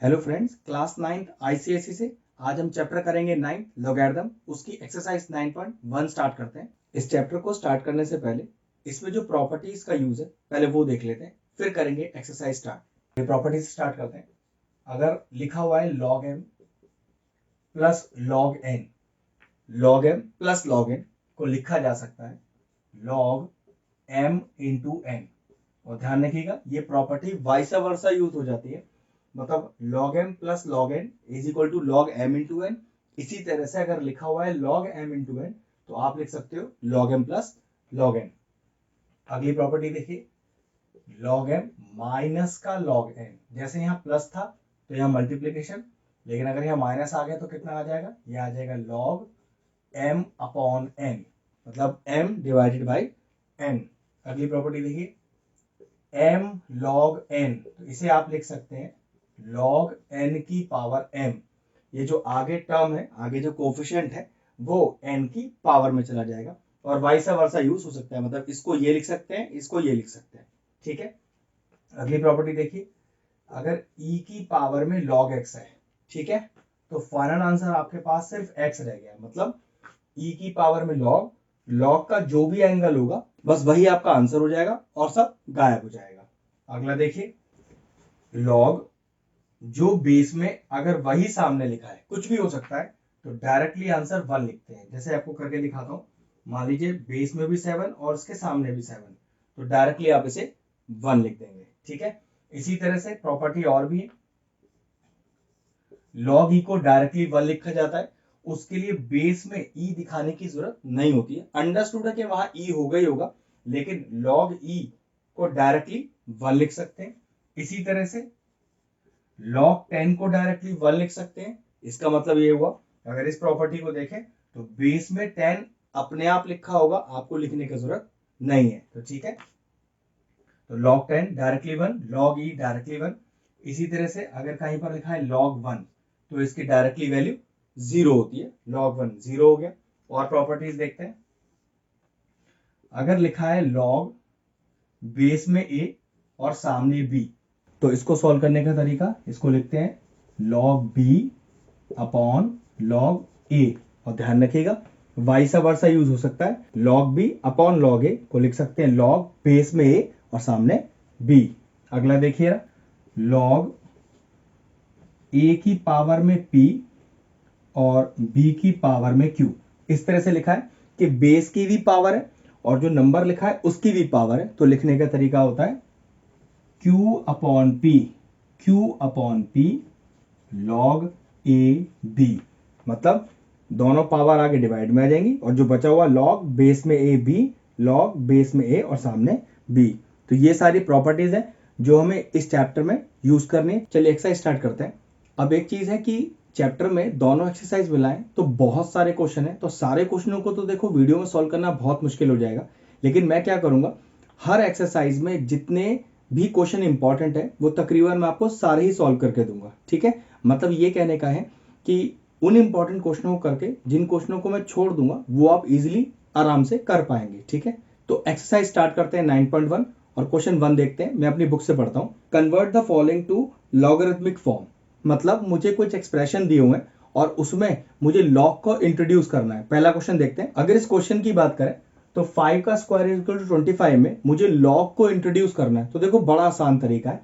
Hello friends, class 9th ICSE से आज हम चैप्टर करेंगे 9 लॉगरिथम। उसकी एक्सरसाइज 9.1 स्टार्ट करते हैं। इस चैप्टर को स्टार्ट करने से पहले इसमें जो प्रॉपर्टीज का यूज है पहले वो देख लेते हैं, फिर करेंगे एक्सरसाइज स्टार्ट। ये प्रॉपर्टीज स्टार्ट करते हैं। अगर लिखा हुआ है log m plus log n, log m plus log n को लिखा जा सकता है log m इंटू n। और ध्यान रखिएगा ये प्रॉपर्टी वाइस वर्सा यूज हो जाती है, मतलब log m plus log n is equal to log m into n। इसी तरह से अगर लिखा हुआ है log m इंटू n तो आप लिख सकते हो log m plus log n। अगली प्रॉपर्टी देखिए, log m माइनस का log n। जैसे यहाँ प्लस था तो यहाँ मल्टीप्लीकेशन, लेकिन अगर यहाँ माइनस आ गया तो कितना आ जाएगा, ये आ जाएगा log m अपॉन n, मतलब m डिवाइडेड बाई n। अगली प्रॉपर्टी देखिए, m log n, तो इसे आप लिख सकते हैं log n की पावर m। ये जो आगे टर्म है, आगे जो कोफिशिएंट है वो n की पावर में चला जाएगा। और वाइस वर्सा यूज हो सकता है, मतलब इसको ये लिख सकते हैं, इसको ये लिख सकते हैं। ठीक है। अगली प्रॉपर्टी देखिए, अगर e की पावर में log x है, ठीक है, तो फाइनल आंसर आपके पास सिर्फ x रह गया। मतलब e की पावर में log का जो भी एंगल होगा बस वही आपका आंसर हो जाएगा और सब गायब हो जाएगा। अगला देखिए, log जो बेस में अगर वही सामने लिखा है, कुछ भी हो सकता है, तो डायरेक्टली आंसर 1 लिखते हैं। जैसे आपको करके दिखाता हूं, मान लीजिए बेस में भी 7 और उसके सामने भी 7, तो डायरेक्टली आप इसे 1 लिख देंगे। ठीक है। इसी तरह से प्रॉपर्टी और भी है, log e को डायरेक्टली 1 लिखा जाता है, उसके लिए बेस में e दिखाने की जरूरत नहीं होती है। अंडरस्टूड है कि वहां e होगा ही होगा, लेकिन log e को डायरेक्टली 1 लिख सकते हैं। इसी तरह से log 10 को डायरेक्टली 1 लिख सकते हैं। इसका मतलब ये हुआ, अगर इस प्रॉपर्टी को देखें तो बेस में 10 अपने आप लिखा होगा, आपको लिखने की जरूरत नहीं है। तो ठीक है, तो log 10 directly 1, log e directly 1। इसी तरह से अगर कहीं पर लिखा है log 1 तो इसकी डायरेक्टली वैल्यू 0 होती है, log 1 0 हो गया। और प्रॉपर्टीज देखते हैं, अगर लिखा है log बेस में a और सामने b, तो इसको सॉल्व करने का तरीका, इसको लिखते हैं log b upon log a। और ध्यान रखिएगा वाइस वर्सा यूज हो सकता है, log b upon log a को लिख सकते हैं log बेस में a और सामने b। अगला देखिए, log a की पावर में p और b की पावर में q। इस तरह से लिखा है कि बेस की भी पावर है और जो नंबर लिखा है उसकी भी पावर है, तो लिखने का तरीका होता है q upon p log a b। मतलब दोनों पावर आगे डिवाइड में आ जाएंगी और जो बचा हुआ log बेस में a b, log बेस में a और सामने b। तो ये सारी प्रॉपर्टीज है जो हमें इस चैप्टर में यूज करनी है। चलिए एक्सरसाइज स्टार्ट करते हैं। अब एक चीज है कि चैप्टर में दोनों एक्सरसाइज मिलाएं तो बहुत सारे क्वेश्चन है, तो सारे क्वेश्चनों को तो देखो वीडियो में सॉल्व करना बहुत मुश्किल हो जाएगा। लेकिन मैं क्या करूंगा, हर एक्सरसाइज में जितने भी क्वेश्चन इंपॉर्टेंट है वो तकरीबन मैं आपको सारे ही सॉल्व करके दूंगा। ठीक है, मतलब ये कहने का है कि उन इंपॉर्टेंट क्वेश्चनों को करके जिन क्वेश्चनों को मैं छोड़ दूंगा वो आप इजीली आराम से कर पाएंगे। ठीक है, तो एक्सरसाइज स्टार्ट करते हैं 9.1 और क्वेश्चन 1 देखते हैं। मैं अपनी बुक से पढ़ता हूं। Convert the following to logarithmic form. मतलब मुझे कुछ एक्सप्रेशन दिए हुए हैं और उसमें मुझे लॉग को इंट्रोड्यूस करना है। पहला क्वेश्चन देखते हैं। अगर इस क्वेश्चन की बात करें तो 5 का स्क्वायर इज इक्वल टू 25 में मुझे लॉग को इंट्रोड्यूस करना है। तो देखो बड़ा आसान तरीका है,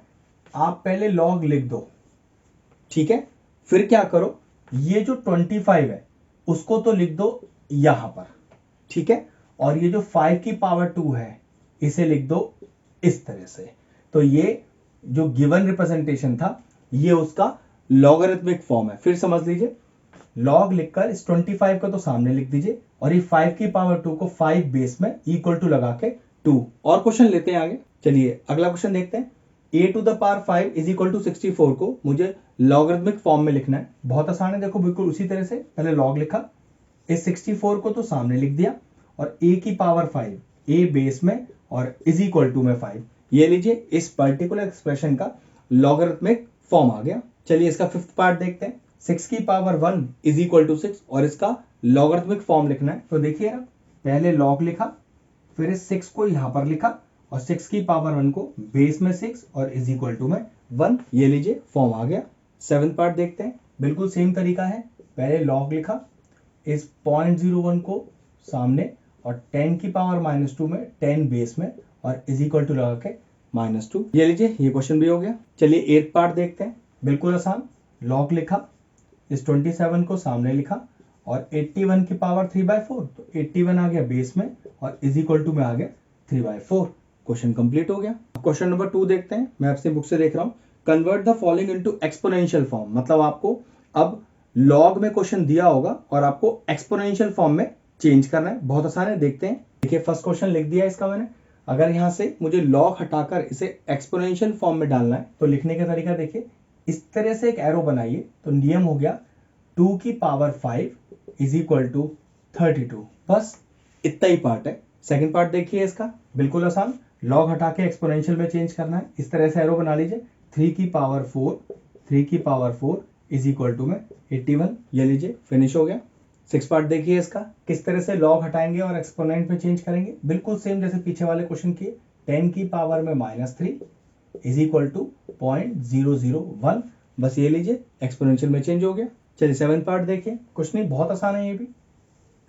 आप पहले लॉग लिख दो, ठीक है, फिर क्या करो, ये जो 25 है उसको तो लिख दो यहां पर, ठीक है, और ये जो 5 की पावर 2 है इसे लिख दो इस तरह से। तो ये जो गिवन रिप्रेजेंटेशन था ये उसका लॉगरिथमिक फॉर्म है। फिर समझ लीजिए, लॉग लिखकर इस 25 को तो सामने लिख दीजिए और ये 5 की पावर 2 को 5 बेस में इक्वल टू लगा के 2। और क्वेश्चन लेते हैं आगे। चलिए अगला क्वेश्चन देखते हैं। a to the power 5 is equal to 64 को मुझे लॉगरिथमिक फॉर्म में लिखना है। बहुत आसान है, देखो बिल्कुल उसी तरह से पहले लॉग लिखा, इस 64 को तो सामने लिख दिया और a की पावर 5 a बेस में और इज इक्वल टू में 5। ये लीजिए इस पर्टिकुलर एक्सप्रेशन का लॉगरिथमिक फॉर्म आ गया। चलिए इसका फिफ्थ पार्ट देखते हैं। 6 की पावर 1 इज इक्वल टू 6 और इसका लॉगरिथमिक फॉर्म लिखना है। तो देखिए ना, पहले लॉग लिखा, फिर इस 6 को यहां पर लिखा और 6 की पावर 1 को बेस में 6 और इज इक्वल टू में 1। ये लीजिए फॉर्म आ गया। 7th पार्ट देखते हैं, बिल्कुल सेम तरीका है। पहले लॉग लिखा, इस 0.01 को सामने और 10 की पावर -2 में 10 बेस में और इज इक्वल टू लगा के -2। ये लीजिए, ये क्वेश्चन भी हो गया। चलिए 8th पार्ट देखते हैं, बिल्कुल आसान। लॉग लिखा, इस 27 को सामने लिखा और 81 की पावर 3/4, तो 81 आ गया बेस में और इज इक्वल टू में आ गया 3/4। क्वेश्चन कंप्लीट हो गया। क्वेश्चन नंबर 2 देखते हैं, मैं आपसे बुक से देख रहा हूँ। Convert the following into exponential form, मतलब आपको अब लॉग में क्वेश्चन दिया होगा और आपको एक्सपोनेंशियल फॉर्म में चेंज करना है। बहुत आसान है, देखते हैं। देखिए फर्स्ट क्वेश्चन लिख दिया इसका मैंने। अगर यहाँ से मुझे लॉग हटाकर इसे एक्सपोनेंशियल फॉर्म में डालना है तो लिखने का तरीका देखिए, इस तरह से एक एरो बनाइए। तो नियम हो गया 2 की पावर 5 इज इक्वल टू 32। बस इतना ही पार्ट है। सेकंड पार्ट देखिए इसका, बिल्कुल आसान। लॉग हटा के एक्सपोनेंशियल में चेंज करना है। इस तरह से एरो बना लीजिए, 3 की पावर 4 इज इक्वल टू में 81। ये लीजिए, फिनिश हो गया। 6 पार्ट देखिए इसका, किस तरह से लॉग हटाएंगे और एक्सपोनेंट में चेंज करेंगे। बिल्कुल सेम जैसे पीछे वाले क्वेश्चन किए। 10 की पावर में -3 इज इक्वल टू 0.001। बस ये लीजिए, एक्सपोनेंशियल में चेंज हो गया। चलिए 7th पार्ट देखिए, कुछ नहीं, बहुत आसान है। ये भी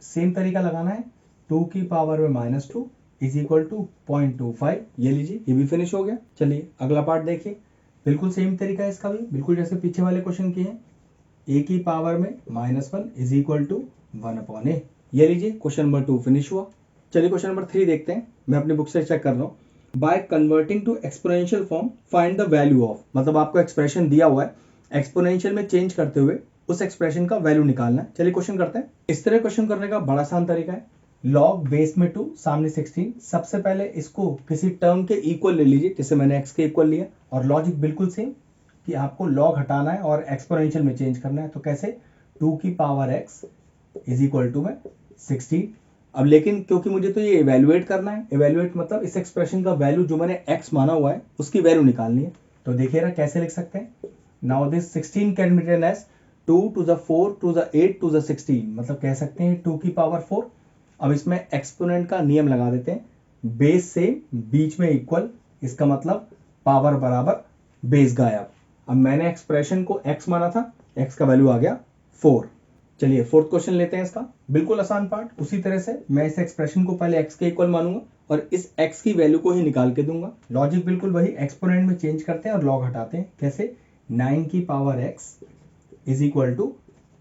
सेम तरीका लगाना है। 2 की पावर में -2 इज इक्वल टू 0.25। ये लीजिए, ये भी फिनिश हो गया। चलिए अगला पार्ट देखिए, बिल्कुल सेम तरीका है इसका भी, बिल्कुल जैसे पीछे वाले क्वेश्चन किए हैं। a की पावर में -1 इज इक्वल टू 1/a। ये लीजिए, क्वेश्चन नंबर 2 फिनिश हुआ। चलिए क्वेश्चन नंबर 3 देखते हैं, मैं अपनी बुक से चेक कर रहा हूँ। By converting to exponential form find the value of, मतलब आपको एक्सप्रेशन दिया हुआ है, एक्सपोनेंशियल में चेंज करते हुए उस एक्सप्रेशन का वैल्यू निकालना है। चलिए क्वेश्चन करते हैं। इस तरह क्वेश्चन करने का बड़ा आसान तरीका है। लॉग बेस में 2 सामने 16। सबसे पहले इसको किसी टर्म के इक्वल ले लीजिए, जैसे मैंने x के इक्वल लिया। और लॉजिक बिल्कुल सेम कि आपको लॉग हटाना है और एक्सपोनेंशियल में चेंज करना है। तो कैसे, 2 की power x is equal to में 16। अब लेकिन क्योंकि मुझे तो ये इवेल्युएट करना है, इवेल्युएट मतलब इस एक्सप्रेशन का वैल्यू जो मैंने x माना हुआ है उसकी वैल्यू निकालनी है। तो देखिए ना कैसे लिख सकते हैं। Now this 16 can be written as 2 to the 4 to the 8 to the 16, मतलब कह सकते हैं 2 की पावर 4। अब इसमें एक्सपोनेंट का नियम लगा देते हैं, बेस से बीच में इक्वल, इसका मतलब पावर बराबर बेस गायब। अब मैंने एक्सप्रेशन को x माना था, x का वैल्यू आ गया 4। चलिए 4th क्वेश्चन लेते हैं इसका, बिल्कुल आसान पार्ट। उसी तरह से मैं इस एक्सप्रेशन को पहले x के इक्वल मानूंगा और इस x की वैल्यू को ही निकाल के दूंगा। लॉजिक बिल्कुल वही, एक्सपोनेंट में चेंज करते हैं और लॉग हटाते हैं। कैसे, 9 की power x is equal to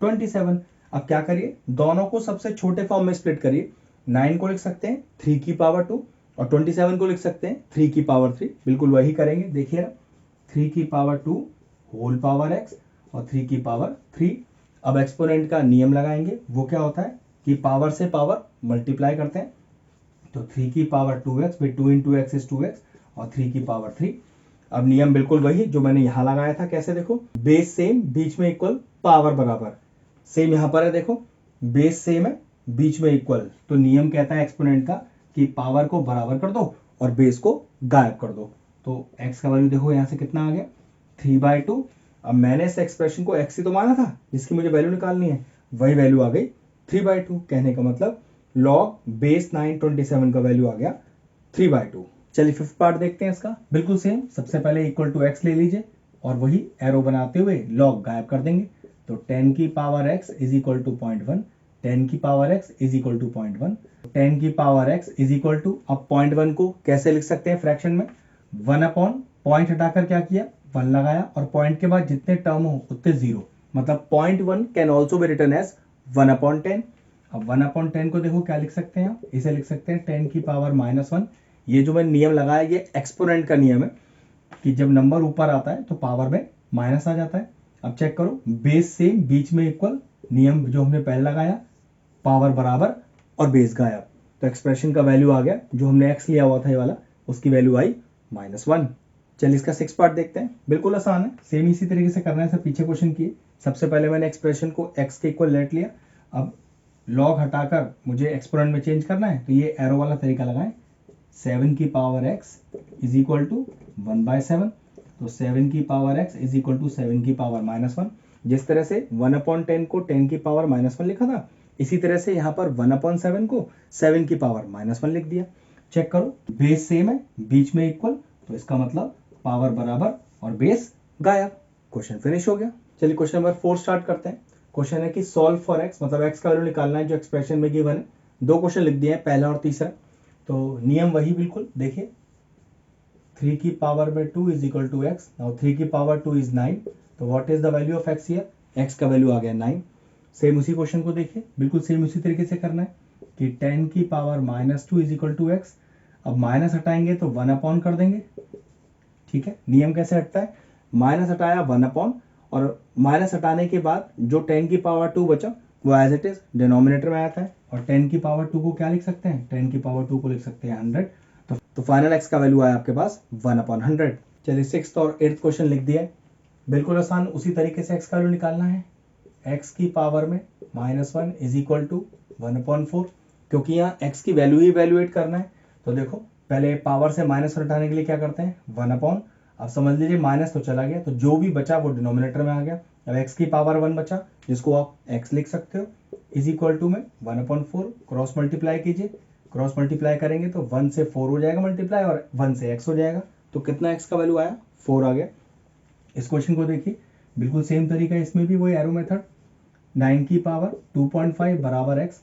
27। अब क्या करिए, दोनों को सबसे छोटे फॉर्म में स्प्लिट करिए। 9 को लिख सकते हैं 3 की पावर 2 और 27 को लिख सकते हैं 3 की पावर 3। बिल्कुल वही करेंगे, देखिए ना, 3 की पावर 2 होल पावर x और 3 की पावर 3। अब एक्सपोनेंट का नियम लगाएंगे, वो क्या होता है कि पावर से पावर मल्टीप्लाई करते हैं। तो 3 की पावर 2x फिर 2 into x इज 2x और 3 की पावर 3। अब नियम बिल्कुल वही जो मैंने यहां लगाया था। कैसे, देखो, बेस सेम बीच में इक्वल पावर बराबर। सेम यहां पर है, देखो बेस सेम है बीच में इक्वल। तो नियम कहता है एक्सपोनेंट का कि पावर को बराबर कर दो और बेस को गायब कर दो। तो x का वैल्यू देखो यहां से कितना आ गया, 3/2। अब मैंने इस एक्सप्रेशन को x ही तो माना था जिसकी मुझे वैल्यू निकालनी है, वही वैल्यू आ गई 3/2। कहने का मतलब लॉग बेस 927 का वैल्यू आ गया 3/2। चलिए 5th पार्ट देखते हैं इसका, बिल्कुल सेम। सबसे पहले इक्वल टू x ले लीजिए और वही एरो बनाते हुए लॉग गायब कर देंगे। तो 10 की power x is equal to 0.1, 10 की power x is equal to 0.1, 10 की power x is equal to, अब 0.1 को कैसे लिख सकते हैं फ्रैक्शन में, 1 अपॉन पॉइंट हटाकर क्या किया, 1 लगाया और पॉइंट के बाद जितने टर्म हो उतने 0, मतलब 0.1 can also be written as 1/10। अब 1/10 को देखो क्या लिख सकते हैं, इसे लिख सकते हैं 10 की पावर -1। ये जो मैंने नियम लगाया ये एक्सपोनेंट का नियम है कि जब नंबर ऊपर आता है तो पावर में माइनस आ जाता है। अब चेक करो, बेस सेम बीच में इक्वल, नियम जो हमने पहले लगाया, पावर बराबर और बेस गायब। तो एक्सप्रेशन का वैल्यू आ गया, जो हमने x लिया हुआ था ये वाला, उसकी वैल्यू आई -1। चलिए इसका 6 पार्ट देखते हैं, बिल्कुल आसान है, सेम इसी तरीके से करना है सब पीछे क्वेश्चन किए। सबसे पहले मैंने एक्सप्रेशन को x के इक्वल लेट लिया। अब लॉग हटाकर मुझे एक्सपोनेंट में चेंज करना है, तो ये एरो वाला तरीका लगाएं। 7 की power x is equal to 1/7। तो 7 की power x is equal to 7 की पावर -1। जिस तरह से 1/10 को 10 की पावर -1 लिखा था, इसी तरह से यहाँ पर 1/7 को 7 की पावर -1 लिख दिया। चेक करो, बेस सेम है बीच में इक्वल, तो इसका मतलब पावर बराबर और बेस गायब। क्वेश्चन फिनिश हो गया। चलिए क्वेश्चन नंबर 4 स्टार्ट करते हैं। क्वेश्चन है कि सॉल्व फॉर एक्स, मतलब एक्स का वैल्यू निकालना है जो एक्सप्रेशन में गिवन है। दो क्वेश्चन लिख दिए हैं, पहला और तीसरा। तो नियम वही बिल्कुल देखिए, 3 की पावर में 2 is equal to X. Now 3 की पावर 2 इज 9। तो what is the value of x here? X का वैल्यू आ गया 9। सेम उसी क्वेश्चन को देखिए, बिल्कुल सेम उसी तरीके से करना है कि 10 की power -2 is equal to x. अब माइनस हटाएंगे तो 1 अपॉन कर देंगे। ठीक है, नियम कैसे हटता है? माइनस हटाया 1 अपॉन, और माइनस हटाने के बाद जो 10 की पावर 2 बचा वो एज इट इज डिनोमिनेटर में आता है। और 10 की पावर 2 को क्या लिख सकते हैं? 10 की पावर 2 को लिख सकते हैं 100। तो फाइनल एक्स का वैल्यू आया आपके पास 1 अपॉन 100। चलिए 6th और 8th क्वेश्चन लिख दिया है। बिल्कुल आसान, उसी तरीके से एक्स का वैल्यू निकालना है। एक्स की पावर में -1 इज इक्वल टू 1/4, क्योंकि यहाँ एक्स की वैल्यू ही इवेल्युएट करना है। तो देखो पहले पावर से माइनस हटाने के लिए क्या करते हैं? 1 अपॉन। अब समझ लीजिए माइनस तो चला गया, तो जो भी बचा वो डिनोमिनेटर में आ गया। अब एक्स की पावर 1 बचा, जिसको आप एक्स लिख सकते हो, इज इक्वल टू में 1/4 क्रॉस मल्टीप्लाई कीजिए। क्रॉस मल्टीप्लाई करेंगे तो 1 से 4 हो जाएगा मल्टीप्लाई, और 1 से एक्स हो जाएगा। तो कितना एक्स का वैल्यू आया? 4 आ गया। इस क्वेश्चन को देखिए, बिल्कुल सेम तरीका, इसमें भी वही एरो मेथड। 9 की पावर 2.5 बराबर एक्स।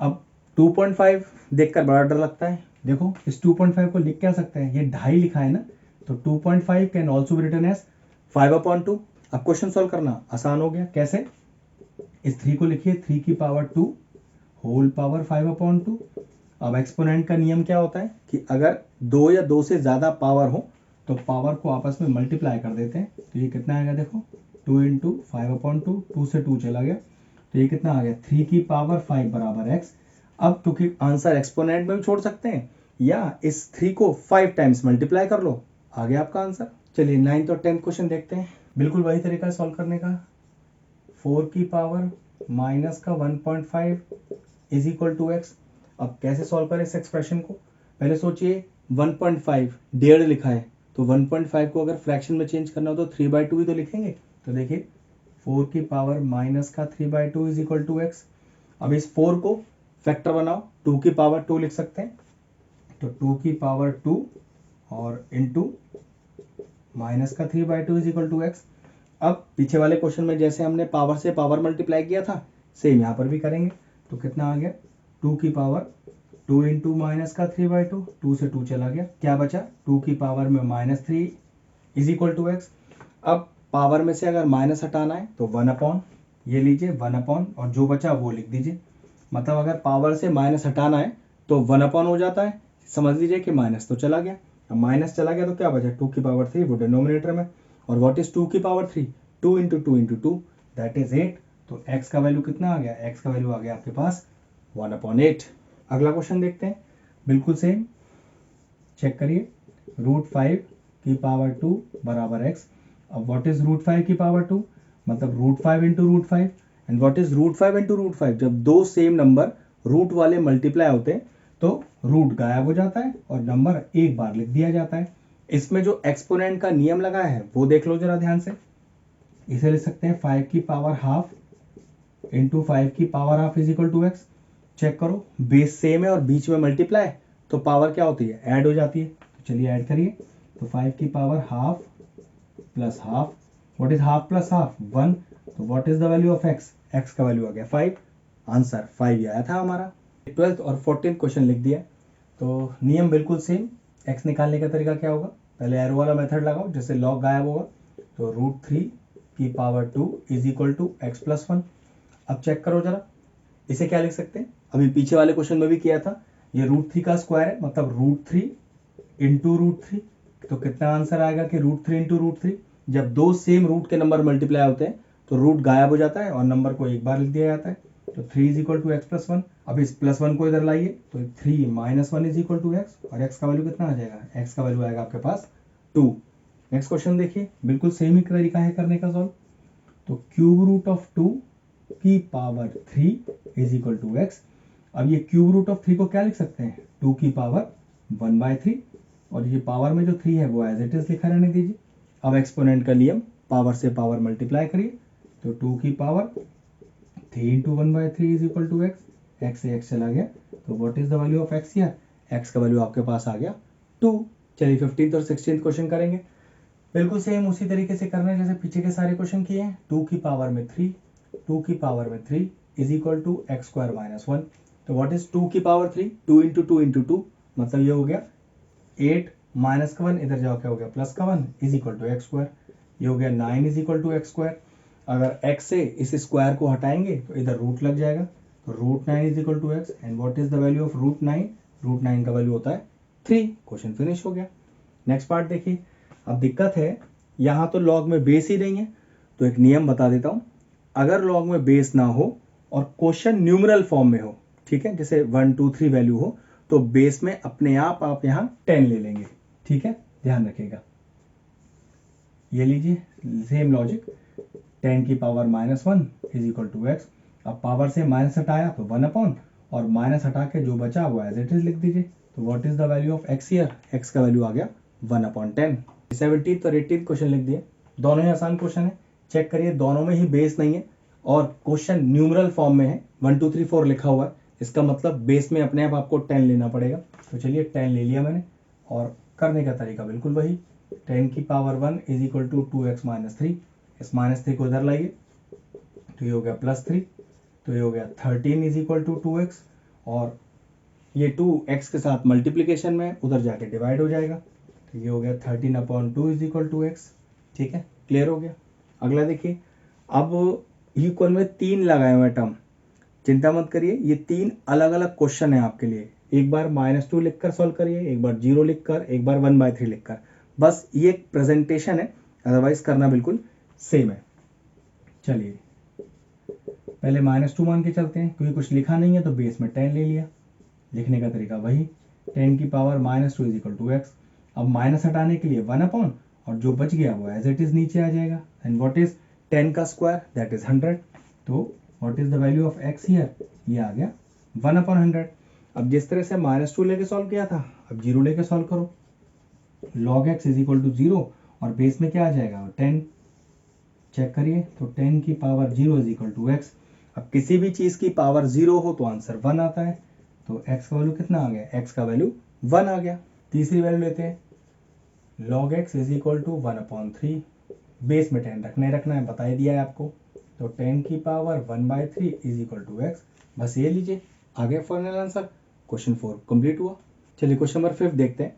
अब 2.5 देखकर बड़ा डर लगता है। देखो इस 2.5 को लिख क्या सकते हैं? ये 2.5 लिखा है ना, तो 2.5 can also be written as 5/2। अब क्वेश्चन सॉल्व करना आसान हो गया। कैसे? इस 3 को लिखिए 3 की पावर 2 होल पावर 5/2। अब एक्सपोनेंट का नियम क्या होता है कि अगर 2 या 2 से ज्यादा पावर हो तो पावर को आपस में मल्टीप्लाई कर देते हैं। तो ये कितना आएगा? देखो 2 इंटू 5/2, 2 से 2 चला गया, तो ये कितना आ गया? 3 की पावर 5 बराबर एक्स। अब क्योंकि आंसर एक्सपोनेंट में भी छोड़ सकते हैं, या इस 3 को 5 टाइम्स मल्टीप्लाई कर लो, आ गया आपका आंसर। चलिए 9th और 10th क्वेश्चन देखते हैं। बिल्कुल वही तरीका सॉल्व करने का। 4 की पावर माइनस का 1.5 इज इक्वल टू एक्स। अब कैसे सॉल्व करें इस एक्सप्रेशन को? पहले सोचिए 1.5 1.5 लिखा है, तो 1.5 को अगर फ्रैक्शन में चेंज करना हो तो 3/2 ही तो लिखेंगे। तो देखिए 4 की पावर माइनस का 3/2 इज इक्वल टू एक्स। अब इस 4 को फैक्टर बनाओ, 2 की पावर 2 लिख सकते हैं, तो 2 की पावर 2 और इंटू माइनस का 3/2 इज इक्वल टू एक्स। अब पीछे वाले क्वेश्चन में जैसे हमने पावर से पावर मल्टीप्लाई किया था, सेम यहाँ पर भी करेंगे। तो कितना आ गया? 2 की पावर 2 इंटू माइनस का 3/2, 2 से 2 चला गया, क्या बचा? 2 की पावर में -3 इज इक्वल टू एक्स। अब पावर में से अगर माइनस हटाना है तो 1 अपॉन, ये लीजिए 1 अपॉन, और जो बचा वो लिख दीजिए। मतलब अगर पावर से माइनस हटाना है तो 1 अपॉन हो जाता है। समझ लीजिए कि माइनस तो चला गया। अब माइनस चला गया तो क्या बचा? 2 की पावर 3, वो डिनोमिनेटर में। और व्हाट इज 2 की power 3? 2 into 2 into 2, that is 8। तो x का वैल्यू कितना आ गया? x का वैल्यू आ गया आपके पास 1/8। अगला क्वेश्चन देखते हैं, बिल्कुल सेम। चेक करिए, √5 की पावर 2 बराबर x। अब व्हाट इज √5 की पावर 2? मतलब √5 into √5। And what is √5 into √5? जब दो सेम नंबर रूट वाले मल्टीप्लाई होते हैं तो रूट गायब हो जाता है और नंबर एक बार लिख दिया जाता है। इसमें जो एक्सपोनेंट का नियम लगा है वो देख लो जरा ध्यान से। इसे लिख सकते हैं 5 की पावर हाफ इंटू 5 की power half is equal to X. Check करो, बेस सेम है और बीच में मल्टीप्लाई, तो पावर क्या होती है? ऐड हो जाती है। तो चलिए ऐड करिए, तो 5 की power half plus half, what is half plus half? 1। तो what is the value of x? X का वैल्यू आ गया 5। आंसर 5 ही आया था हमारा। 12th और 14th क्वेश्चन लिख दिया। तो नियम बिल्कुल सेम। एक्स निकालने का तरीका क्या होगा? पहले एरो वाला मेथड लगाओ, जिससे लॉग गायब होगा। तो √3 की power 2 is equal to x plus 1। अब चेक करो जरा, इसे क्या लिख सकते हैं? अभी पीछे वाले क्वेश्चन में भी किया था। ये √3 का स्क्वायर है, मतलब √3 इंटू √3। तो कितना आंसर आएगा कि √3 इंटू √3। जब दो सेम रूट के नंबर मल्टीप्लाई होते हैं तो रूट गायब हो जाता है और नंबर को एक बार लिख दिया जाता है। तो 3 is equal to x plus 1। अब इस प्लस 1 को इधर लाइए, तो 3 minus 1 is equal to x, और एक्स का वैल्यू कितना आ जाएगा? एक्स का वैल्यू आएगा आपके पास 2। नेक्स्ट क्वेश्चन देखिए, बिल्कुल सेम ही तरीका है करने का सॉल्व। तो क्यूब रूट ऑफ 2 की power 3 is equal to x. अब ये क्यूब रूट ऑफ 3 को क्या लिख सकते हैं? 2 की पावर 1/3, और ये पावर में जो 3 है वो एज इट इज लिखा रहने दीजिए। अब एक्सपोनेंट का नियम, पावर से पावर मल्टीप्लाई करिए, तो 2 की power 3 into 1/3 is equal to x. X से एक्स चला गया, तो what is the value of x here? X का वैल्यू आपके पास आ गया 2। चलिए 15th और 16th क्वेश्चन करेंगे। बिल्कुल सेम उसी तरीके से करना है जैसे पीछे के सारे क्वेश्चन किए हैं। 2 की पावर में 3, 2 की पावर में 3 is equal to x square minus 1। तो व्हाट इज 2 की पावर 3, 2 इंटू 2 इंटू 2, मतलब ये हो गया 8 माइनस का 1, इधर जाओ क्या हो गया प्लस का 1 is equal to x square. ये हो गया 9 इज इक्वल टू एक्स स्क्वायर। अगर x से इस स्क्वायर को हटाएंगे तो इधर रूट लग जाएगा, तो root 9 is equal to x. And what is the value of root 9, root 9 का वैल्यू होता है 3। क्वेश्चन फिनिश हो गया। नेक्स्ट पार्ट देखिए। अब दिक्कत है यहाँ तो लॉग में बेस ही नहीं है, तो एक नियम बता देता हूँ। अगर लॉग में बेस ना हो और क्वेश्चन न्यूमरल फॉर्म में हो, ठीक है, जैसे 1 2 3 वैल्यू हो, तो बेस में अपने आप यहाँ 10 ले लेंगे, ठीक है, ध्यान रखिएगा। ये लीजिए सेम लॉजिक, 10 की power minus 1 is equal to x. अब पावर से माइनस हटाया तो 1 अपॉन, और माइनस हटा के जो बचा वो एज इट इज लिख दीजिए। तो what is the value of x here, x का वैल्यू आ गया 1 अपॉन 10। 17th और 18th क्वेश्चन लिख दिए, दोनों ही आसान क्वेश्चन है। चेक करिए दोनों में ही बेस नहीं है और क्वेश्चन न्यूमरल फॉर्म में है, 1 2 3 4 लिखा हुआ है, इसका मतलब बेस में अपने आप आपको 10 लेना पड़ेगा। तो चलिए 10 ले लिया मैंने, और करने का तरीका बिल्कुल वही, 10 की power 1 is equal to 2x minus 3। इस माइनस 3 को इधर लाइए तो ये हो गया प्लस 3, तो ये हो गया 13 इज इक्वल टू 2x, और ये 2x के साथ मल्टीप्लीकेशन में उधर जाके डिवाइड हो जाएगा, तो ये हो गया 13 upon 2 is equal to x। ठीक है, क्लियर हो गया। अगला देखिए, अब इक्वल में 3 लगाए हुए टर्म, चिंता मत करिए, ये 3 अलग अलग क्वेश्चन है आपके लिए। एक बार -2 लिखकर सॉल्व करिए, एक बार 0 लिखकर, एक बार 1/3 लिखकर, बस ये एक प्रेजेंटेशन है, अदरवाइज करना बिल्कुल सेम है। चलिए पहले -2 मान के चलते हैं, क्योंकि कुछ लिखा नहीं है तो बेस में 10 ले लिया। लिखने का तरीका वही, 10 की power -2 is equal to x. अब माइनस हटाने के लिए 1 अपॉन, और जो बच गया वो एज इट इज नीचे आ जाएगा। एंड व्हाट इज 10 का स्क्वायर, दैट इज 100। तो what is the value of x here, ये आ गया 1 अपॉन 100। अब जिस तरह से -2 लेके सॉल्व किया था, अब 0 लेके सॉल्व करो। log x is equal to 0, और बेस में क्या आ जाएगा 10। चेक करिए, तो 10 की power 0 is equal to x. अब किसी भी चीज की पावर 0 हो तो आंसर 1 आता है, तो x का वैल्यू कितना आ गया, x का वैल्यू 1 आ गया। तीसरी वैल्यू लेते हैं, log x is equal to 1 upon 3। Base में 10 रखना है, बता ही दिया है आपको। तो 10 की power 1/3 is equal to x. बस ये लीजिए, आ गया फाइनल आंसर। क्वेश्चन 4 कंप्लीट हुआ। चलिए क्वेश्चन नंबर 5 देखते हैं।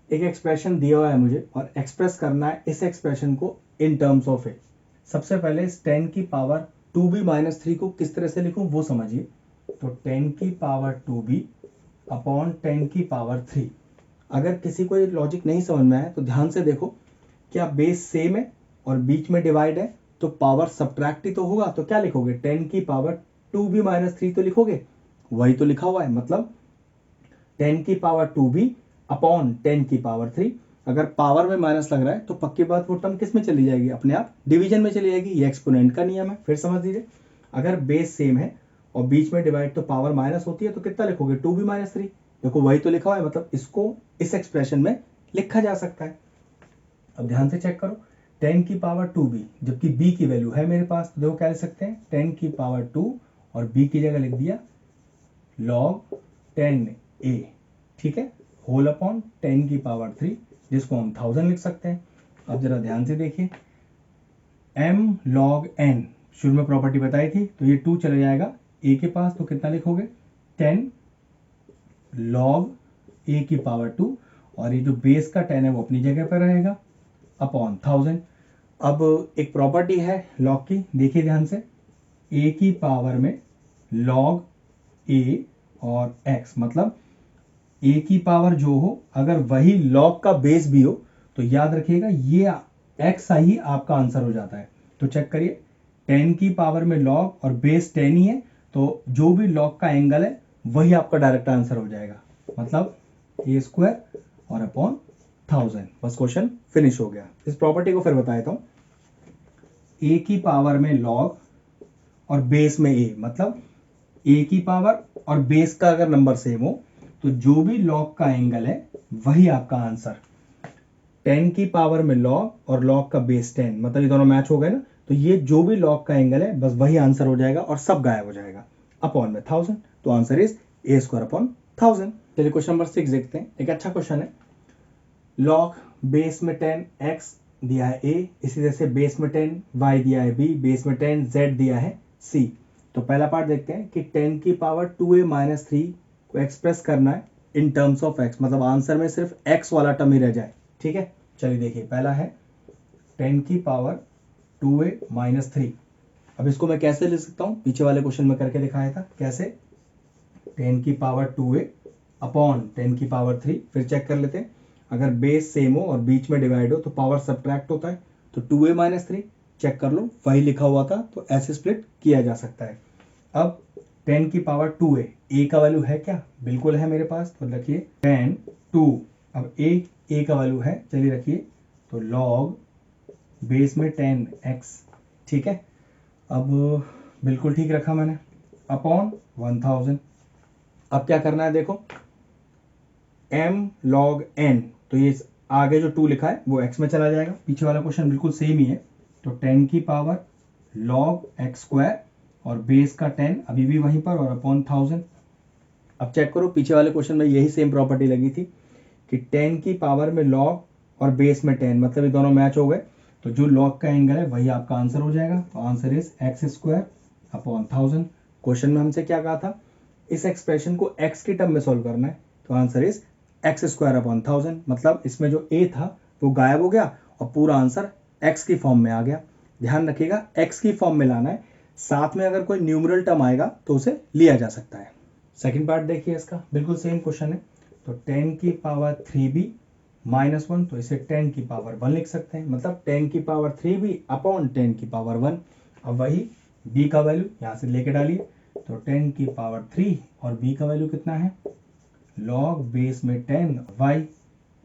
एक एक्सप्रेशन दिया हुआ है मुझे, और एक्सप्रेस करना है इस एक्सप्रेशन को इन टर्म्स ऑफ ए। सबसे पहले इस 10 की पावर 2b-3 को किस तरह से लिखूं वो समझिए। तो 10 की पावर 2b अपॉन 10 की पावर 3। अगर किसी को ये लॉजिक नहीं समझ में आया तो ध्यान से देखो, क्या बेस सेम है और बीच में डिवाइड है, तो पावर सब्ट्रैक्ट ही तो होगा। तो क्या लिखोगे, 10 की पावर 2b-3 तो लिखोगे, वही तो लिखा हुआ है, मतलब 10 की पावर 2b अपॉन 10 की पावर 3। अगर पावर में माइनस लग रहा है तो पक्की बात वो टर्म किस में चली जाएगी, अपने आप डिवीजन में चली जाएगी। ये एक्सपोनेंट का नियम है, फिर समझ लीजिए। अगर बेस सेम है और बीच में डिवाइड तो पावर माइनस होती है, तो कितना लिखोगे 2b-3। देखो वही तो लिखा हुआ है, मतलब इसको इस एक्सप्रेशन में लिखा जा सकता है। अब ध्यान से चेक करो, 10 की पावर 2b, जबकि b की वैल्यू है मेरे पास, तो देखो क्या लिख सकते हैं, 10 की पावर 2 और b की जगह लिख दिया log 10a, ठीक है, होल अपॉन 10 की पावर 3, जिसको हम 1000 लिख सकते हैं। अब जरा ध्यान से देखिए, m log n शुरू में प्रॉपर्टी बताई थी, तो ये 2 चले जाएगा a के पास, तो कितना लिखोगे 10 log a की पावर 2, और ये जो बेस का 10 है वो अपनी जगह पर रहेगा, अपॉन 1000। अब एक प्रॉपर्टी है log की, देखिए ध्यान से, a की पावर में log a और x, मतलब a की पावर जो हो अगर वही log का बेस भी हो, तो याद रखिएगा ये x ही आपका आंसर हो जाता है। तो चेक करिए, 10 की पावर में log और बेस 10 ही है, तो जो भी log का एंगल है वही आपका डायरेक्ट आंसर हो जाएगा, मतलब a स्क्वायर और अपॉन 1000। बस क्वेश्चन फिनिश हो गया। इस प्रॉपर्टी को फिर बता देता हूं, a की पावर में log और बेस में a, मतलब a की पावर और बेस का अगर नंबर सेम हो तो जो भी log का एंगल है वही आपका आंसर। 10 की पावर में log और log का बेस 10, मतलब ये दोनों मैच हो गए ना, तो ये जो भी log का एंगल है बस वही आंसर हो जाएगा, और सब गायब हो जाएगा, अपॉन में 1000। तो answer is a square upon 1000। चलिए क्वेश्चन नंबर 6 देखते हैं, एक अच्छा क्वेश्चन है। log बेस में 10 x दिया है a, इसी तरह से बेस में 10, y दिया है b, बेस में 10, z दिया है c। तो पहला पार्ट देखते हैं कि 10 की पावर 2a माइनस 3 को एक्सप्रेस करना है इन टर्म्स ऑफ x, मतलब आंसर में सिर्फ x वाला टर्म ही रह जाए। ठीक है, चलिए देखिए, पहला है 10 की पावर 2a माइनस 3। अब इसको मैं कैसे लिख सकता हूँ, पीछे वाले क्वेश्चन में करके दिखाया था कैसे, 10 की पावर 2a अपॉन 10 की पावर 3। फिर चेक कर लेते हैं, अगर बेस सेम हो और बीच में डिवाइड हो तो पावर सब्ट्रैक्ट होता है, तो 2a माइनस 3 चेक कर लो, वही लिखा हुआ था, तो ऐसे स्प्लिट किया जा सकता है। अब 10 की पावर 2a, a का वैल्यू है क्या, बिल्कुल है मेरे पास, तो रखिए 10 2। अब a का वैल्यू है, चलिए रखिए, तो log बेस में 10x। ठीक है, अब बिल्कुल ठीक रखा मैंने, अपॉन 1000। अब क्या करना है देखो, m log n, तो ये आगे जो 2 लिखा है वो x में चला जाएगा, पीछे वाला क्वेश्चन बिल्कुल सेम ही है, तो 10 की पावर log x स्क्वायर और बेस का 10 अभी भी वहीं पर और अपॉन 1000। अब चेक करो, पीछे वाले क्वेश्चन में यही सेम प्रॉपर्टी लगी थी कि 10 की पावर में log और बेस में 10, मतलब ये दोनों मैच हो गए, तो जो log का एंगल है वही आपका आंसर हो जाएगा, तो answer is x square upon 1000। Question में हमसे क्या कहा था, इस एक्सप्रेशन को x की टर्म में सॉल्व करना है, तो answer is x square upon 1000, मतलब इसमें जो a था वो गायब हो गया और पूरा आंसर x की फॉर्म में आ गया। ध्यान रखिएगा, x की फॉर्म में लाना है, साथ में अगर कोई न्यूमरल टर्म आएगा तो उसे लिया जा सकता है। सेकंड पार्ट देखिए, इसका बिल्कुल सेम क्वेश्चन है, तो 10 की पावर 3b माइनस 1, तो इसे 10 की पावर 1 लिख सकते हैं, मतलब 10 की पावर 3b अपॉन 10 की पावर 1। अब वही b का वैल्यू यहाँ से लेके डालिए, तो 10 की पावर 3 और b का वैल्यू कितना है, log बेस में 10 y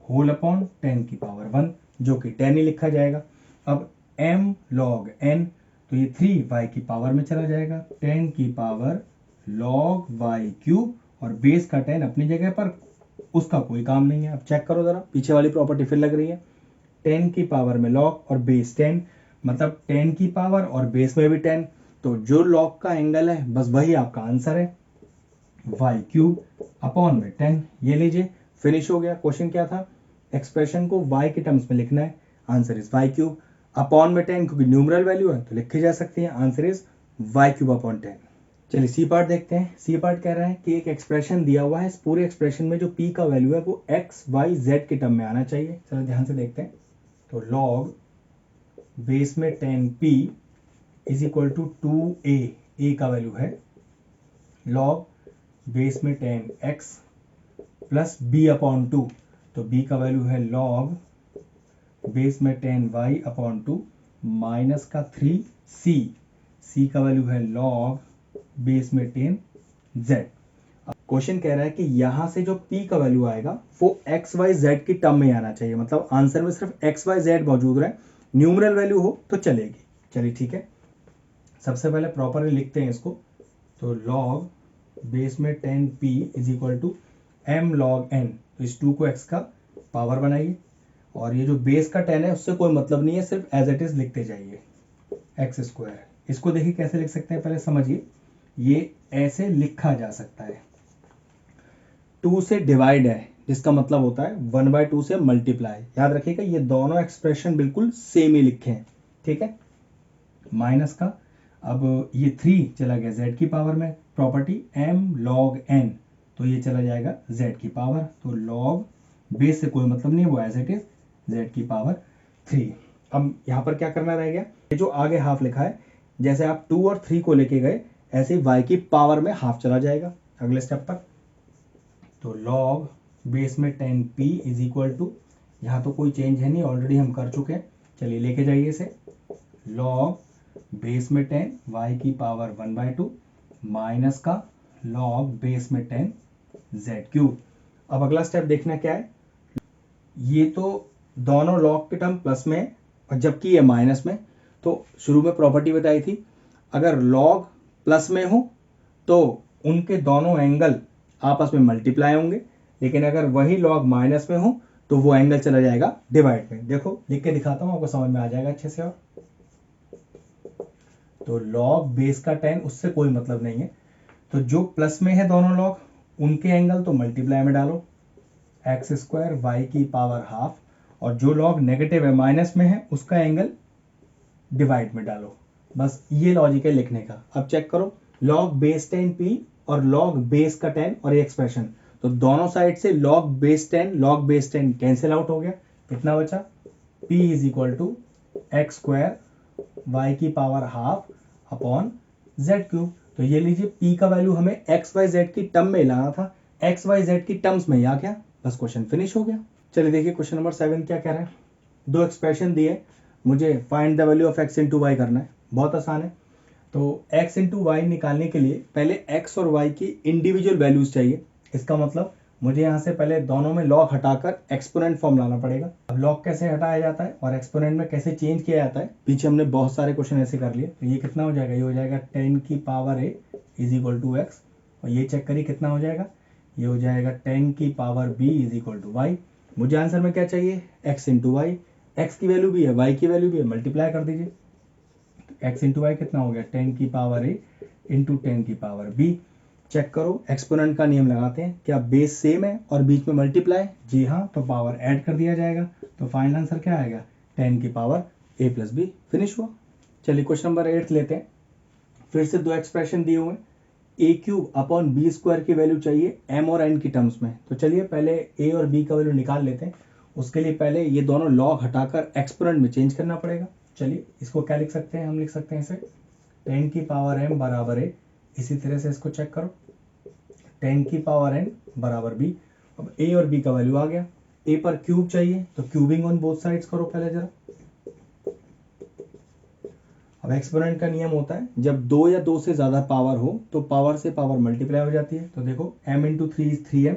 होल अपॉन 10 की पावर 1, जो कि 10 ही लिखा जाएगा। अब m log n, तो ये 3y की पावर में चला जाएगा, 10 की पावर log y क्यूब, और बेस का 10 अपनी जगह पर, उसका कोई काम नहीं है। अब चेक करो जरा, पीछे वाली प्रॉपर्टी फिर लग रही है, 10 की पावर में log और बेस 10, मतलब 10 की पावर और बेस में भी 10, तो जो log का एंगल है बस वही आपका आंसर है, y क्यूब अपॉन में 10। ये लीजिए, फिनिश हो गया। क्वेश्चन क्या था, एक्सप्रेशन को y के टर्म्स में लिखना है, answer is y cube upon में 10, क्योंकि न्यूमरल वैल्यू है तो लिखी जा सकती है, answer is y cube upon 10। चलिए सी पार्ट देखते हैं। सी पार्ट कह रहा है कि एक एक्सप्रेशन दिया हुआ है, इस पूरे एक्सप्रेशन में जो p का वैल्यू है वो x y z के टर्म में आना चाहिए। चलो ध्यान से देखते हैं, तो log बेस में 10p is equal to 2a, a का वैल्यू है, log बेस में 10x प्लस b अपॉन 2, तो b का वैल्यू है log बेस में 10y अपॉन 2 माइनस का 3c, c का वैल्यू है log बेस में 10z। क्वेश्चन कह रहा है कि यहां से जो p का वैल्यू आएगा वो x y z की टर्म में आना चाहिए, मतलब आंसर में सिर्फ x y z मौजूद रहे, न्यूमरल वैल्यू हो तो चलेगी। चलिए ठीक है, सबसे पहले प्रॉपरली लिखते हैं इसको, तो log बेस में 10p is equal to m log n, तो इस 2 को x का पावर बनाइए, और ये जो बेस का 10 है उससे कोई मतलब नहीं है, सिर्फ एज इट इज लिखते जाइए, एक्स स्क्वायर। इसको देखिए कैसे लिख सकते हैं, पहले समझिए, ये ऐसे लिखा जा सकता है, 2 से डिवाइड है जिसका मतलब होता है 1/2 से मल्टीप्लाई। याद रखिएगा, ये दोनों एक्सप्रेशन बिल्कुल सेम ही लिखे हैं, ठीक है। माइनस का, अब ये 3 चला गया z की पावर में, प्रॉपर्टी m log n, तो ये चला जाएगा z की पावर, तो log बेस से कोई मतलब नहीं, वो एज इट इज z की पावर 3। अब यहाँ पर क्या करना रह गया, ये जो आगे हाफ लिखा है, जैसे आप 2 और 3 को लेके गए ऐसे ही y की पावर में हाफ चला जाएगा अगले स्टेप पर, तो log बेस में 10p इज इक्वल टू, यहाँ तो कोई चेंज है नहीं, ऑलरेडी हम कर चुके हैं, चलिए लेके जाइए इसे, log बेस में 10 y की पावर 1/2 माइनस का log बेस में 10 z क्यूब। अब अगला स्टेप देखना क्या है, ये तो दोनों log के टर्म प्लस में और जबकि ये माइनस में, तो शुरू में प्रॉपर्टी बताई थी, अगर log प्लस में हो तो उनके दोनों एंगल आपस में मल्टीप्लाई होंगे, लेकिन अगर वही log माइनस में हो तो वो एंगल चला जाएगा डिवाइड में। देखो लिख के दिखाता हूं, आपको समझ में आ जाएगा अच्छे से। और तो log बेस का 10 उससे कोई मतलब नहीं है, तो जो प्लस में है दोनों log उनके एंगल तो मल्टीप्लाई में डालो, एक्स स्क्वायर वाई की पावर हाफ और जो लॉग नेगेटिव है माइनस में है उसका एंगल डिवाइड में डालो। बस ये लॉजिक है लिखने का। अब चेक करो लॉग बेस 10 p और लॉग बेस का 10 और ये एक्सप्रेशन, तो दोनों साइड से लॉग बेस 10 कैंसिल आउट हो गया। कितना बचा? p is equal to x square Y की power half upon Z cube. तो ये लीजिए p का वैल्यू हमें एक्स वाई जेड की टर्म में लाना था, एक्स वाई जेड की टर्म्स में आ गया, बस क्वेश्चन फिनिश हो गया। चलिए देखिए क्वेश्चन नंबर 7 क्या कह रहा है। दो एक्सप्रेशन दिए, मुझे find the value of x into y करना है। बहुत आसान है। तो x इंटू वाई निकालने के लिए पहले x और y की इंडिविजुअल वैल्यूज चाहिए। इसका मतलब मुझे यहाँ से पहले दोनों में लॉग हटाकर एक्सपोनेंट फॉर्म लाना पड़ेगा। अब लॉग कैसे हटाया जाता है और एक्सपोनेंट में कैसे चेंज किया जाता है, पीछे हमने बहुत सारे क्वेश्चन ऐसे कर लिए। तो ये कितना हो जाएगा? ये हो जाएगा 10 की power a is equal to x, और ये चेक करिए कितना हो जाएगा? ये हो जाएगा 10 की power b is equal to y. मुझे आंसर में क्या चाहिए? x into y. एक्स की वैल्यू भी है, वाई की वैल्यू भी है, मल्टीप्लाई कर दीजिए। एक्स इंटू वाई कितना हो गया? 10 की पावर a इंटू 10 की पावर b। चेक करो एक्सपोनेंट का नियम लगाते हैं, क्या बेस सेम है और बीच में मल्टीप्लाई? जी हाँ, तो पावर ऐड कर दिया जाएगा। तो फाइनल आंसर क्या आएगा? 10 की power a plus b। Finish हुआ। चलिए क्वेश्चन नंबर 8 लेते हैं। फिर से दो एक्सप्रेशन दिए हुए हैं। ए क्यूब अपॉन बी स्क्वायर की वैल्यू चाहिए m और n की टर्म्स में। तो चलिए पहले a और b का वैल्यू निकाल लेते हैं। उसके लिए पहले ये दोनों लॉग हटाकर एक्सपोनेंट में चेंज करना पड़ेगा। चलिए इसको क्या लिख सकते हैं? हम लिख सकते हैं इसे 10 की पावर m बराबर a। इसी तरह से इसको चेक करो 10 की पावर n बराबर b। अब a और b का वैल्यू आ गया। a पर क्यूब चाहिए तो क्यूबिंग ऑन बोथ साइड्स करो पहले जरा। अब एक्सपोनेंट का नियम होता है जब दो या दो से ज्यादा पावर हो तो पावर से पावर मल्टीप्लाई हो जाती है। तो देखो m इंटू 3 इज 3m,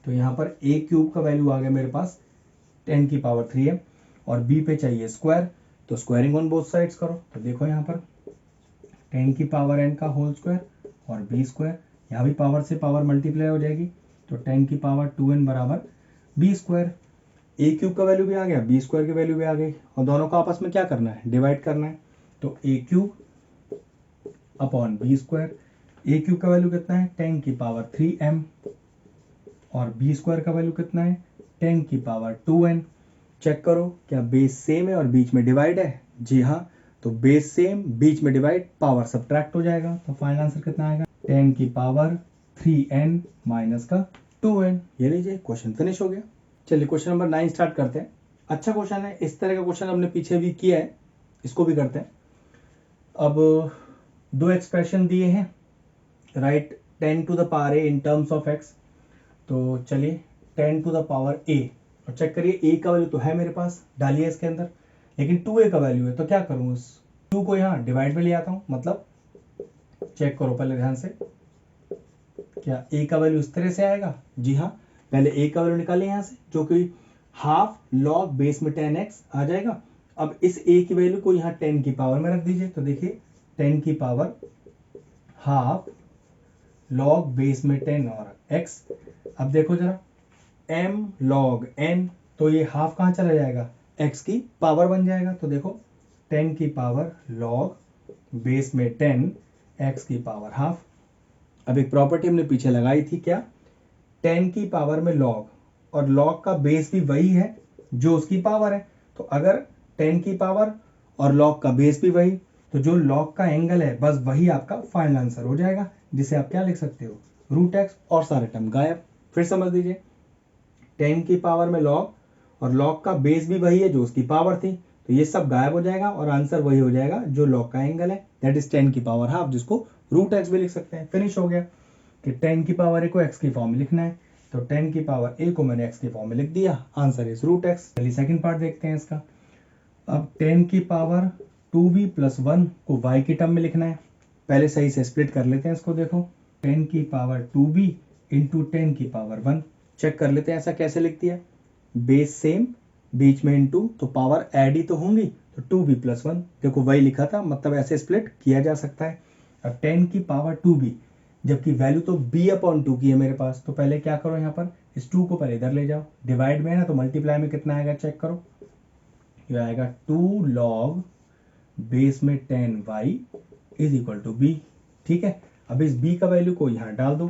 तो यहाँ पर a क्यूब का वैल्यू आ गया मेरे पास 10 की पावर 3m, और b पे चाहिए स्क्वायर, तो स्क्वायरिंग ऑन बोथ साइड्स करो। तो देखो यहाँ पर 10 की पावर n का होल स्क्वायर और b स्क्वायर, यहाँ भी पावर से पावर मल्टीप्लाई हो जाएगी। तो 10 की पावर 2n बराबर b स्क्वायर। a क्यूब का वैल्यू भी आ गया, b स्क्वायर की वैल्यू भी आ गई, और दोनों को आपस में क्या करना है? डिवाइड करना है। तो a cube upon b square. a cube का वैल्यू कितना है? 10 की पावर 3m, और b स्क्वायर का वैल्यू कितना है? 10 की पावर 2n। चेक करो क्या बेस सेम है और बीच में डिवाइड है? जी हाँ, तो बेस सेम बीच में डिवाइड, पावर सब्ट्रैक्ट हो जाएगा। तो फाइनल आंसर कितना आएगा? 10 की पावर 3n माइनस का 2n। ये लीजिए क्वेश्चन फिनिश हो गया। चलिए क्वेश्चन नंबर 9 स्टार्ट करते हैं। अच्छा क्वेश्चन है, इस तरह का क्वेश्चन हमने पीछे भी किया है, इसको भी करते हैं। अब दो एक्सप्रेशन दिए हैं, right 10 to the power a in terms of x। तो चलिए 10 टू द पावर a, और चेक करिए a का वैल्यू तो है मेरे पास, डालिए इसके अंदर, लेकिन 2a का वैल्यू है, तो क्या करूँ? उस 2 को यहाँ डिवाइड में ले आता हूँ। मतलब चेक करो पहले ध्यान से, क्या a का वैल्यू इस तरह से आएगा? जी हाँ, पहले a का वैल्यू निकालें यहाँ से, जो कि हाफ लॉग बेस में 10x आ जाएगा। अब इस a की वैल्यू को यहाँ 10 की पावर में रख दीजिए। तो देखिए 10 की पावर हाफ लॉग बेस में 10 और x। अब देखो जरा m log n, तो ये हाफ कहाँ चला जाएगा? x की पावर बन जाएगा। तो देखो 10 की पावर log बेस में 10 x की पावर हाफ। अब एक प्रॉपर्टी हमने पीछे लगाई थी, क्या? 10 की पावर में log, और log का बेस भी वही है जो उसकी पावर है। तो अगर 10 की पावर और log का बेस भी वही, तो जो log का एंगल है बस वही आपका फाइनल आंसर हो जाएगा, जिसे आप क्या लिख सकते हो? रूट एक्स, और सारे टर्म गायब। फिर समझ लीजिए 10 की पावर में log, और log का बेस भी वही है जो उसकी पावर थी, तो ये सब गायब हो जाएगा और आंसर वही हो जाएगा जो log का एंगल है, दैट इज 10 की पावर हाफ, जिसको रूट एक्स भी लिख सकते हैं। फिनिश हो गया कि 10 की पावर a को x की फॉर्म में लिखना है, तो 10 की पावर a को मैंने x की फॉर्म में लिख दिया, आंसर इज रूट एक्स। चलिए सेकंड पार्ट देखते हैं इसका। अब 10 की पावर 2b प्लस 1 को y की टर्म में लिखना है। पहले सही से स्प्लिट कर लेते हैं इसको। देखो 10 की पावर 2b इंटू 10 की पावर 1। चेक कर लेते हैं ऐसा कैसे लिख दिया। बेस सेम, बीच में इंटू, तो पावर ऐड ही तो होंगी, तो 2b प्लस 1। देखो वही लिखा था, मतलब ऐसे स्प्लिट किया जा सकता है। अब 10 की पावर 2b, जबकि वैल्यू तो b अपॉन 2 की है मेरे पास, तो पहले क्या करो, यहाँ पर इस 2 को पहले इधर ले जाओ, डिवाइड में है ना, तो मल्टीप्लाई में कितना आएगा चेक करो। ये आएगा 2 लॉग बेस में 10y is equal to b। ठीक है, अब इस b का वैल्यू को यहाँ डाल दो,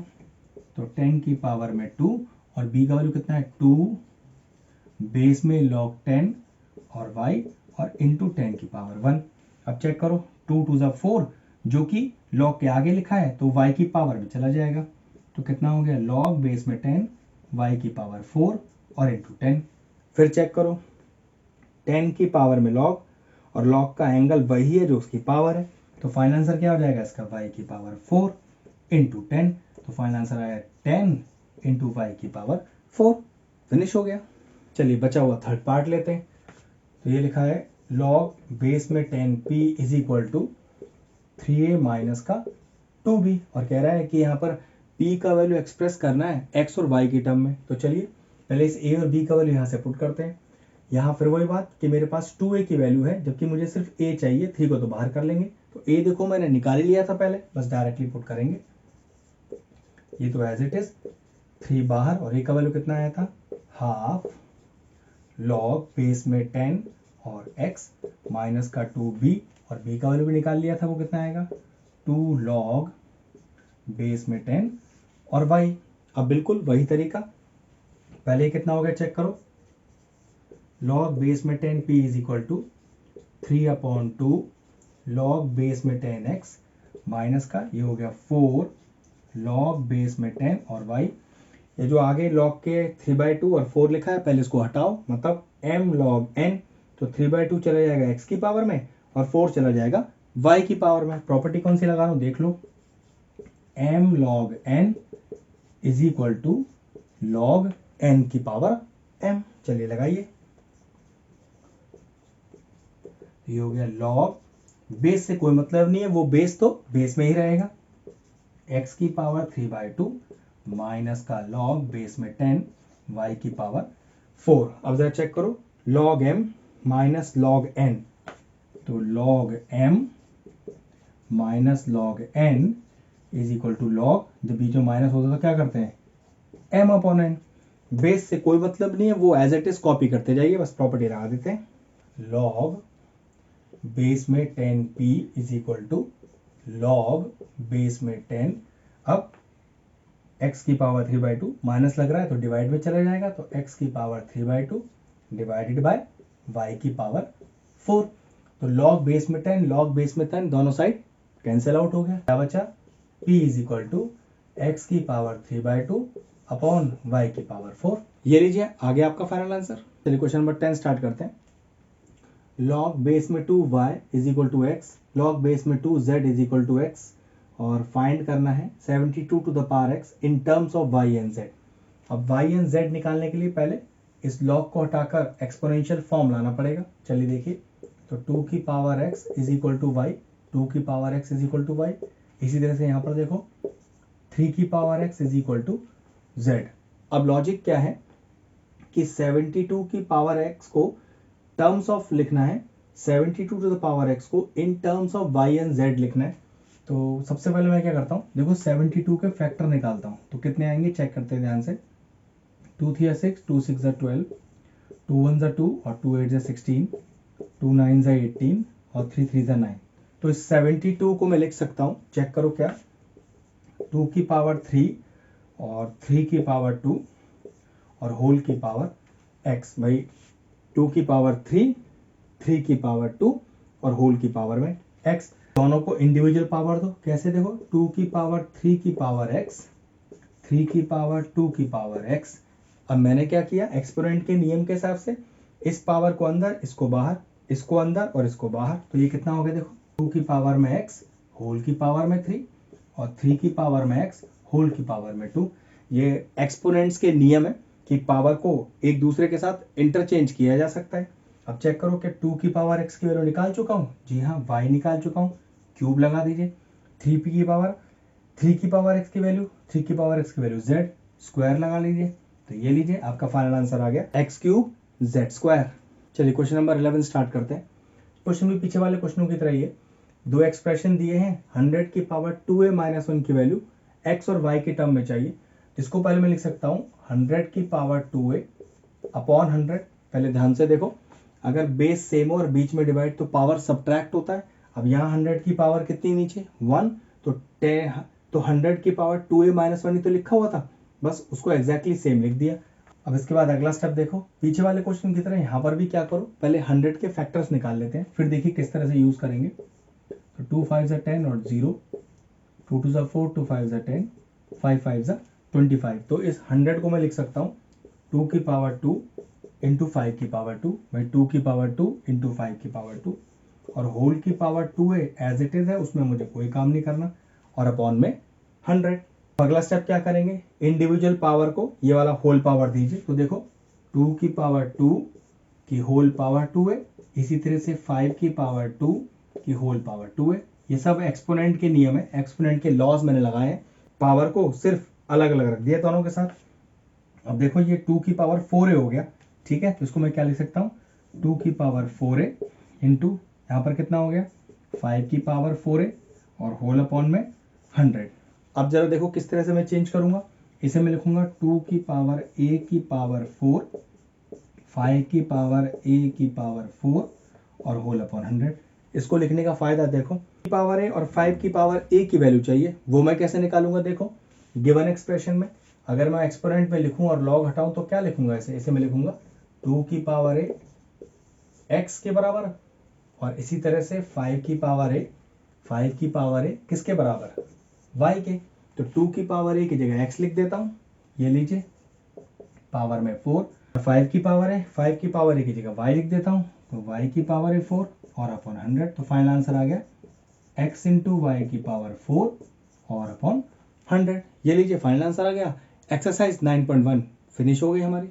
तो 10 की पावर में 2, और b का वैल्यू कितना है? 2 बेस में log 10 और y और इंटू 10 की पावर 1। अब चेक करो 2 टू ज़ा 4 जो कि log के आगे लिखा है तो y की पावर में चला जाएगा, तो कितना हो गया log बेस में 10 y की पावर 4 और इंटू 10। फिर चेक करो 10 की पावर में log और log का एंगल वही है जो उसकी पावर है, तो फाइनल आंसर क्या हो जाएगा इसका y की पावर 4 इंटू 10, तो फाइनल आंसर आया 10 इंटू y की पावर 4। फिनिश हो गया। चलिए बचा हुआ थर्ड पार्ट लेते हैं। तो ये लिखा है log बेस में 10p is equal to 3a minus का 2b, और कह रहा है कि यहाँ पर p का वैल्यू एक्सप्रेस करना है x और y की टर्म में। तो चलिए पहले इस a और b का वैल्यू यहाँ से पुट करते हैं। यहाँ फिर वही बात कि मेरे पास 2a की वैल्यू है जबकि मुझे सिर्फ a चाहिए, 3 को तो बाहर कर लेंगे। तो a देखो मैंने निकाल ही लिया था पहले, बस डायरेक्टली पुट करेंगे। ये तो एज इट इज 3 बाहर और a का वैल्यू कितना आया था हाफ log बेस में 10 और x माइनस का 2b, और b का वैल्यू भी निकाल लिया था, वो कितना आएगा 2 log बेस में 10 और y। अब बिल्कुल वही तरीका, पहले कितना हो गया चेक करो, log बेस में 10p is equal to 3/2 log base में 10x माइनस का ये हो गया 4 log बेस में 10 और y। ये जो आगे log के 3/2 और 4 लिखा है पहले इसको हटाओ, मतलब m log n, तो 3/2 चला जाएगा x की पावर में और 4 चला जाएगा y की पावर में। प्रॉपर्टी कौन सी लगा रहा हूं देख लो, m log n is equal to log n की पावर m। चलिए लगाइए, ये हो गया log बेस से कोई मतलब नहीं है, वो बेस तो बेस में ही रहेगा, x की पावर 3/2 माइनस का log बेस में 10 y की पावर 4। अब जरा चेक करो log m minus log n, तो log m minus log n is equal to log, जब बीच में माइनस होता है तो क्या करते हैं m अपॉन n। बेस से कोई मतलब नहीं है, वो एज इट इज कॉपी करते जाइए, बस प्रॉपर्टी लगा देते हैं। log बेस में 10p is equal to log base में 10, अब x की पावर 3/2 माइनस लग रहा है तो डिवाइड में चला जाएगा, तो x की पावर 3/2 डिवाइडेड बाय y की पावर 4। तो log बेस में 10 log बेस में 10 दोनों साइड कैंसिल आउट हो गया, क्या बचा p is equal to x की पावर 3/2 अपॉन y की पावर 4। ये लीजिए आगे आपका फाइनल आंसर। चलिए क्वेश्चन नंबर 10 स्टार्ट करते हैं। log बेस में 2y is equal to x, log base में 2z is equal to x, और फाइंड करना है 72 to the power x in terms of y and z। अब y एंड z निकालने के लिए पहले इस log को हटाकर एक्सपोनेंशियल फॉर्म लाना पड़ेगा। चलिए देखिए, तो 2 की power x is equal to y, 2 की power x is equal to y। इसी तरह से यहाँ पर देखो 3 की power x is equal to z। अब लॉजिक क्या है कि 72 की पावर x को टर्म्स ऑफ लिखना है, 72 टू द पावर x को in terms of y and z लिखना है। तो सबसे पहले मैं क्या करता हूँ, देखो 72 के फैक्टर निकालता हूँ, तो कितने आएंगे चेक करते हैं ध्यान से। 2 3 6, 2 6 12, 2 1 2 और 2 8 16, 2 9 18 और 3 3 9। तो इस 72 को मैं लिख सकता हूँ, चेक करो क्या, 2 की पावर 3 और 3 की पावर 2 और होल की पावर x। भाई 2 की पावर 3, 3 की पावर 2 और होल की पावर में x। दोनों को इंडिविजुअल पावर दो, कैसे देखो 2 की पावर 3 की पावर x, 3 की पावर 2 की पावर x। अब मैंने क्या किया, एक्सपोनेंट के नियम के हिसाब से इस पावर को अंदर, इसको बाहर, इसको अंदर और इसको बाहर, तो ये कितना हो गया देखो 2 की पावर में x होल की पावर में 3 और 3 की पावर में x होल की पावर में 2। ये एक्सपोनेंट्स के नियम है कि पावर को एक दूसरे के साथ इंटरचेंज किया जा सकता है। अब चेक करो कि 2 की पावर x की वैल्यू निकाल चुका हूँ, जी हाँ y निकाल चुका हूँ, क्यूब लगा दीजिए। 3 की पावर 3 की पावर x की वैल्यू, 3 की पावर x की वैल्यू z, स्क्वायर लगा लीजिए, तो ये लीजिए आपका फाइनल आंसर आ गया x क्यूब z स्क्वायर। चलिए क्वेश्चन नंबर 11 स्टार्ट करते हैं। क्वेश्चन भी पीछे वाले क्वेश्चनों की तरह ही है, दो एक्सप्रेशन दिए हैं, 100 की पावर 2a माइनस 1 की वैल्यू x और y के टर्म में चाहिए। इसको पहले मैं लिख सकता हूँ 100 की पावर 2a अपॉन 100। पहले ध्यान से देखो, अगर बेस सेम हो और बीच में डिवाइड तो पावर सब्ट्रैक्ट होता है। अब यहाँ 100 की पावर कितनी नीचे 1, तो 100 की पावर 2a माइनस 1 ही तो लिखा हुआ था, बस उसको एग्जैक्टली सेम लिख दिया। अब इसके बाद अगला स्टेप देखो, पीछे वाले क्वेश्चन की तरह यहाँ पर भी क्या करो, पहले 100 के फैक्टर्स निकाल लेते हैं, फिर देखिए किस तरह से यूज करेंगे। तो 2 5 10 और 0, 2 2 4, 2 5 10, 5 5 25। तो इस 100 को मैं लिख सकता हूँ 2 की पावर 2 इंटू 5 की पावर 2, भाई 2 की पावर 2 इंटू 5 की पावर 2, और होल की पावर 2 है एज इट इज है, उसमें मुझे कोई काम नहीं करना, और अपॉन में 100। अगला स्टेप क्या करेंगे, इंडिविजुअल पावर को ये वाला होल पावर दीजिए। तो देखो 2 की पावर 2 की होल पावर 2 है, इसी तरह से 5 की पावर 2 की होल पावर 2 है। ये सब एक्सपोनेंट के नियम है, एक्सपोनेंट के लॉज मैंने लगाए हैं, पावर को सिर्फ अलग अलग रख दिया दोनों के साथ। अब देखो ये 2 की पावर 4a हो गया, ठीक है, तो इसको मैं क्या लिख सकता हूँ, 2 की पावर 4a इंटू यहाँ पर कितना हो गया 5 की पावर 4a और होल अपॉन में 100। अब जरा देखो किस तरह से मैं चेंज करूंगा, इसे मैं लिखूंगा 2 की पावर a की पावर 4, 5 की पावर a की पावर 4 और होल अपॉन 100। इसको लिखने का फायदा देखो, पावर a और 5 की पावर a की वैल्यू चाहिए, वो मैं कैसे निकालूंगा, देखो गिवन एक्सप्रेशन में अगर मैं एक्सपोनेंट में लिखूं और लॉग हटाऊं तो क्या लिखूंगा, इसे मैं लिखूंगा 2 की पावर a x के बराबर, और इसी तरह से 5 की पावर a किसके बराबर, y के। तो 2 की पावर a की जगह x लिख देता हूं, ये लीजिए पावर में 4, 5 की पावर है 5 की पावर a की जगह y लिख देता हूं, तो y की पावर है 4 और अपॉन 100। तो फाइनल आंसर आ गया x इंटू वाई की पावर 4 और अपॉन 100। ये लीजिए फाइनल आंसर आ गया। एक्सरसाइज 9.1 फिनिश हो गई हमारी।